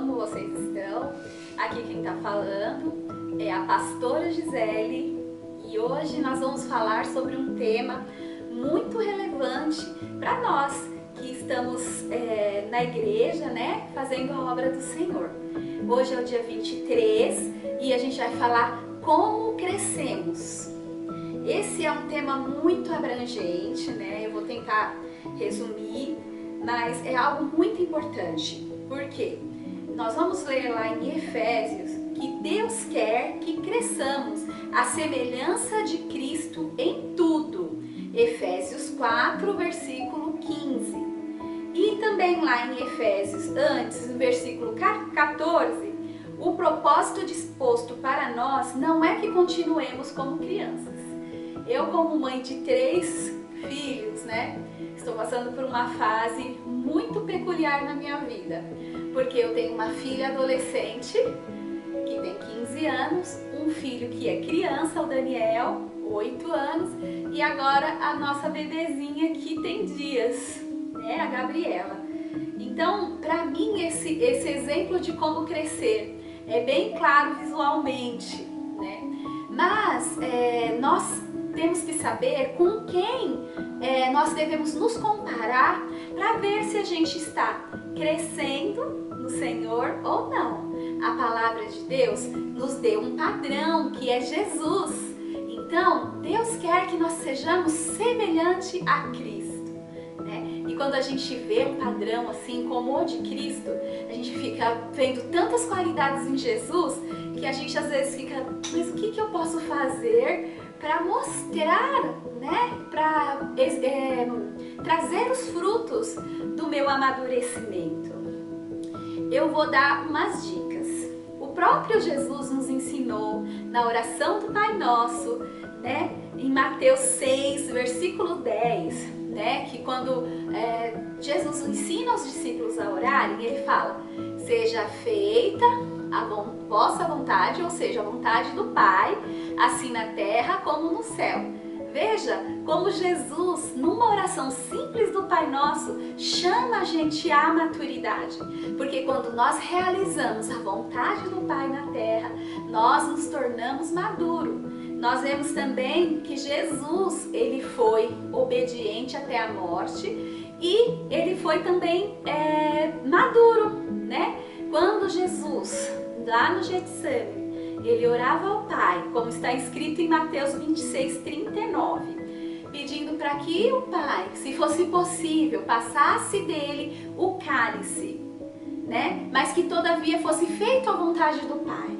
como vocês estão? Aqui quem está falando é a pastora Gisele e hoje nós vamos falar sobre um tema muito relevante para nós que estamos na igreja, né, fazendo a obra do Senhor. Hoje é o dia 23 e a gente vai falar como crescemos. Esse é um tema muito abrangente, né? Eu vou tentar resumir, mas é algo muito importante. Por quê? Nós vamos ler lá em Efésios que Deus quer que cresçamos à semelhança de Cristo em tudo. Efésios 4, versículo 15. E também lá em Efésios, antes, no versículo 14, o propósito disposto para nós não é que continuemos como crianças. Eu, como mãe de 3 filhos, né, estou passando por uma fase muito peculiar na minha vida, porque eu tenho uma filha adolescente que tem 15 anos, um filho que é criança, o Daniel, 8 anos, e agora a nossa bebezinha que tem dias, né, a Gabriela. Então, para mim, esse exemplo de como crescer é bem claro visualmente, né? Mas nós temos que saber com quem nós devemos nos comparar para ver se a gente está crescendo no Senhor ou não. A palavra de Deus nos deu um padrão que é Jesus. Então, Deus quer que nós sejamos semelhantes a Cristo, né? E quando a gente vê um padrão assim como o de Cristo, a gente fica vendo tantas qualidades em Jesus que a gente às vezes fica, mas o que eu posso fazer para mostrar, né, para trazer os frutos do meu amadurecimento? Eu vou dar umas dicas. O próprio Jesus nos ensinou na oração do Pai Nosso, né, em Mateus 6, versículo 10, né, que quando Jesus ensina os discípulos a orarem, ele fala: seja feita a vossa vontade, ou seja, a vontade do Pai, assim na terra como no céu. Veja como Jesus, numa oração simples do Pai Nosso, chama a gente à maturidade. Porque quando nós realizamos a vontade do Pai na terra, nós nos tornamos maduros. Nós vemos também que Jesus, ele foi obediente até a morte e ele foi também maduro, né? Quando Jesus, lá no Getsemane, ele orava ao Pai, como está escrito em Mateus 26, 39, pedindo para que o Pai, se fosse possível, passasse dele o cálice, né? Mas que todavia fosse feita a vontade do Pai.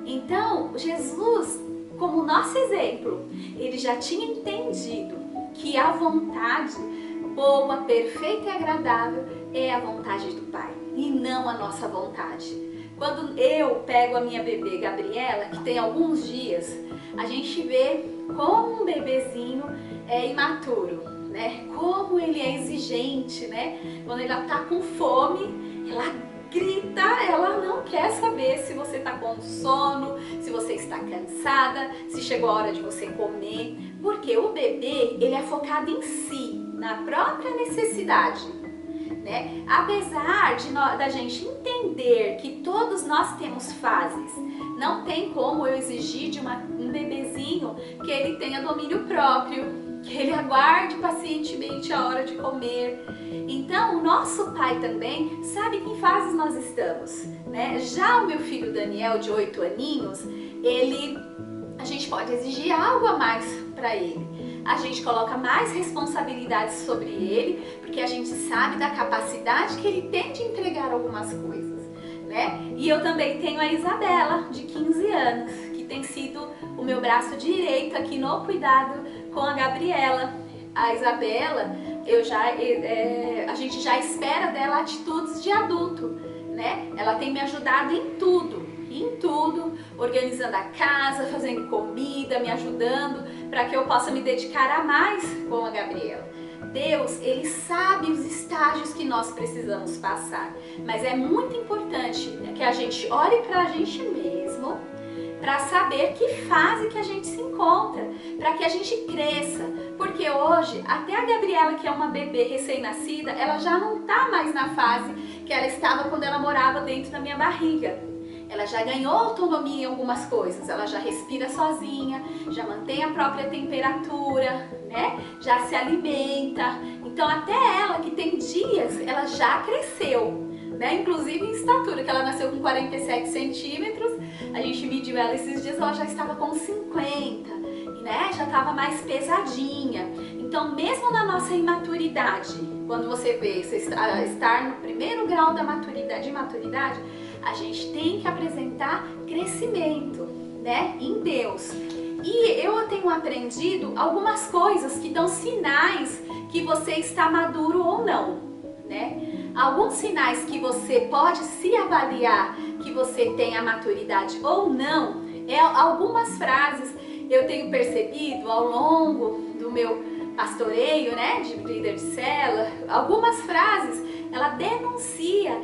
Então, Jesus, como nosso exemplo, ele já tinha entendido que a vontade boa, perfeita e agradável é a vontade do Pai e não a nossa vontade. Quando eu pego a minha bebê Gabriela, que tem alguns dias, a gente vê como um bebezinho é imaturo, né? Como ele é exigente, né? Quando ela tá com fome, ela grita, ela não quer saber se você tá com sono, se você está cansada, se chegou a hora de você comer, porque o bebê, ele é focado em si, na própria necessidade, né? Apesar da gente entender que todos nós temos fases, não tem como eu exigir de um bebezinho que ele tenha domínio próprio, que ele aguarde pacientemente a hora de comer. Então, o nosso Pai também sabe em que fases nós estamos, né? Já o meu filho Daniel, de 8 aninhos, a gente pode exigir algo a mais para ele. A gente coloca mais responsabilidades sobre ele, porque a gente sabe da capacidade que ele tem de entregar algumas coisas, né? E eu também tenho a Isabela, de 15 anos, que tem sido o meu braço direito aqui no cuidado com a Gabriela. A Isabela, a gente já espera dela atitudes de adulto, né? Ela tem me ajudado em tudo, organizando a casa, fazendo comida, me ajudando para que eu possa me dedicar a mais com a Gabriela. Deus, ele sabe os estágios que nós precisamos passar, mas é muito importante que a gente olhe para a gente mesmo, para saber que fase que a gente se encontra, para que a gente cresça, Porque hoje, até a Gabriela, que é uma bebê recém-nascida, ela já não está mais na fase que ela estava quando ela morava dentro da minha barriga. Ela já ganhou autonomia em algumas coisas, ela já respira sozinha, já mantém a própria temperatura, né? Já se alimenta. Então até ela, que tem dias, ela já cresceu, né? Inclusive em estatura, que ela nasceu com 47 centímetros, a gente mediu ela esses dias, ela já estava com 50, né? Já estava mais pesadinha. Então mesmo na nossa imaturidade, quando você vê, você estar no primeiro grau da maturidade, a gente tem que apresentar crescimento, né, em Deus. E eu tenho aprendido algumas coisas que dão sinais que você está maduro ou não, né? Alguns sinais que você pode se avaliar que você tem a maturidade ou não, algumas frases eu tenho percebido ao longo do meu pastoreio, né, de líder de célula, algumas frases, ela denuncia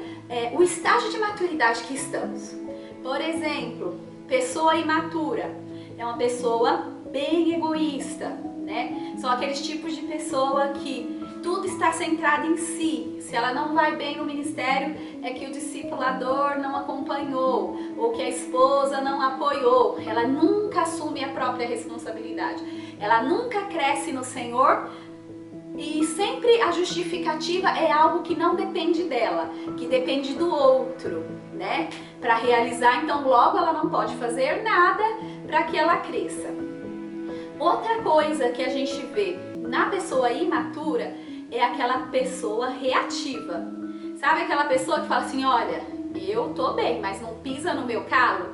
o estágio de maturidade que estamos. Por exemplo, pessoa imatura é uma pessoa bem egoísta, né? São aqueles tipos de pessoa que tudo está centrado em si. Se ela não vai bem no ministério, é que o discipulador não acompanhou, ou que a esposa não apoiou. Ela nunca assume a própria responsabilidade. Ela nunca cresce no Senhor. E sempre a justificativa é algo que não depende dela, que depende do outro, né? Para realizar, então logo ela não pode fazer nada para que ela cresça. Outra coisa que a gente vê na pessoa imatura é aquela pessoa reativa. Sabe aquela pessoa que fala assim, olha, eu tô bem, mas não pisa no meu calo?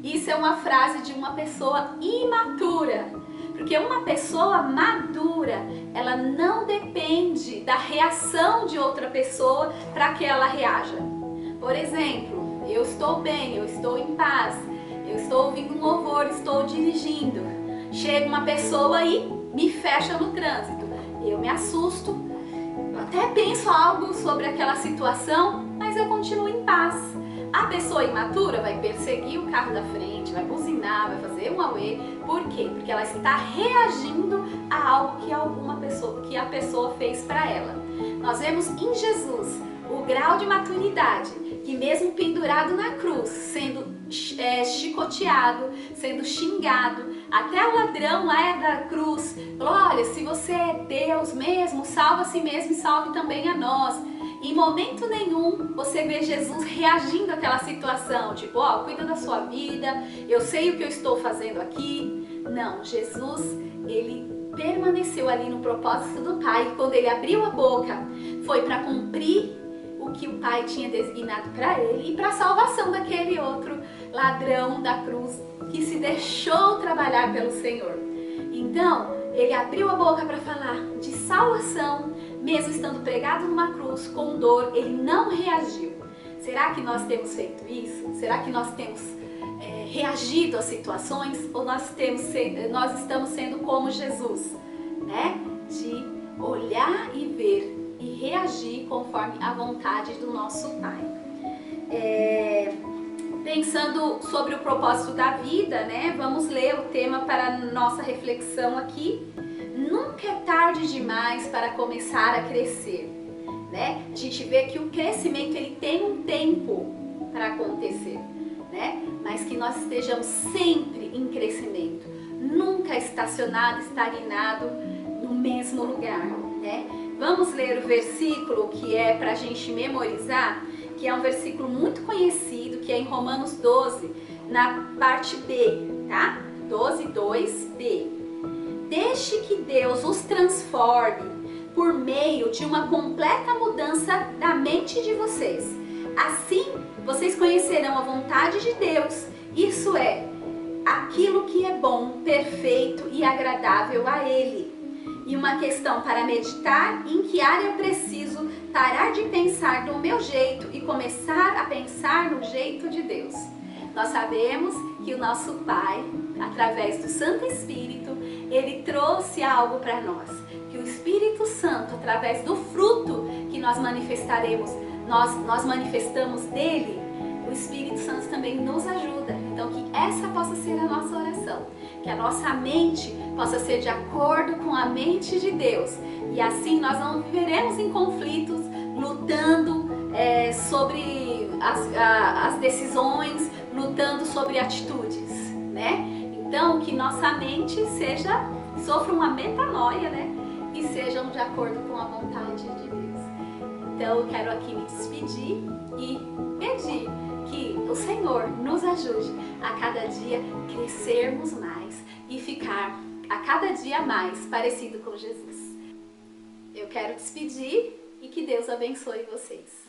Isso é uma frase de uma pessoa imatura. Porque uma pessoa madura, ela não depende da reação de outra pessoa para que ela reaja. Por exemplo, eu estou bem, eu estou em paz, eu estou ouvindo um louvor, estou dirigindo. Chega uma pessoa e me fecha no trânsito. Eu me assusto, até penso algo sobre aquela situação, mas eu continuo em paz. A pessoa imatura vai perseguir o carro da frente, vai buzinar, vai fazer um auê. Por quê? Porque ela está reagindo a algo que a pessoa fez para ela. Nós vemos em Jesus o grau de maturidade, que mesmo pendurado na cruz, sendo chicoteado, sendo xingado, até o ladrão lá da cruz falou, olha, se você é Deus mesmo, salva a si mesmo e salve também a nós. Em momento nenhum você vê Jesus reagindo àquela situação, tipo, ó, cuida da sua vida, eu sei o que eu estou fazendo aqui. Não, Jesus, ele permaneceu ali no propósito do Pai. Quando ele abriu a boca, foi para cumprir o que o Pai tinha designado para ele e para a salvação daquele outro ladrão da cruz que se deixou trabalhar pelo Senhor. Então, ele abriu a boca para falar de salvação, mesmo estando pregado numa cruz com dor, ele não reagiu. Será que nós temos feito isso? Será que nós temos reagido às situações? Ou nós estamos sendo como Jesus, né? De olhar e ver e reagir conforme a vontade do nosso Pai. Pensando sobre o propósito da vida, né? Vamos ler o tema para a nossa reflexão aqui. Nunca é tarde demais para começar a crescer, né? A gente vê que o crescimento ele tem um tempo para acontecer, né? Mas que nós estejamos sempre em crescimento, nunca estacionado, estagnado no mesmo lugar, né? Vamos ler o versículo que é para a gente memorizar, que é um versículo muito conhecido, que é em Romanos 12, na parte B, tá? 12:2b. Deixe que Deus os transforme por meio de uma completa mudança da mente de vocês. Assim, vocês conhecerão a vontade de Deus, isso é, aquilo que é bom, perfeito e agradável a Ele. E uma questão para meditar: em que área eu preciso parar de pensar do meu jeito e começar a pensar no jeito de Deus. Nós sabemos que o nosso Pai, através do Santo Espírito, Ele trouxe algo para nós. Que o Espírito Santo, através do fruto que nós manifestaremos, nós manifestamos dele, o Espírito Santo também nos ajuda. Então que essa possa ser a nossa oração, que a nossa mente possa ser de acordo com a mente de Deus, e assim nós não viveremos em conflitos, lutando sobre as decisões, lutando sobre atitudes, né? Então que nossa mente sofra uma metanoia, né? E sejam de acordo com a vontade de Deus. Então eu quero aqui me despedir e pedir que o Senhor nos ajude a cada dia crescermos mais e ficar a cada dia mais parecido com Jesus. Eu quero despedir e que Deus abençoe vocês.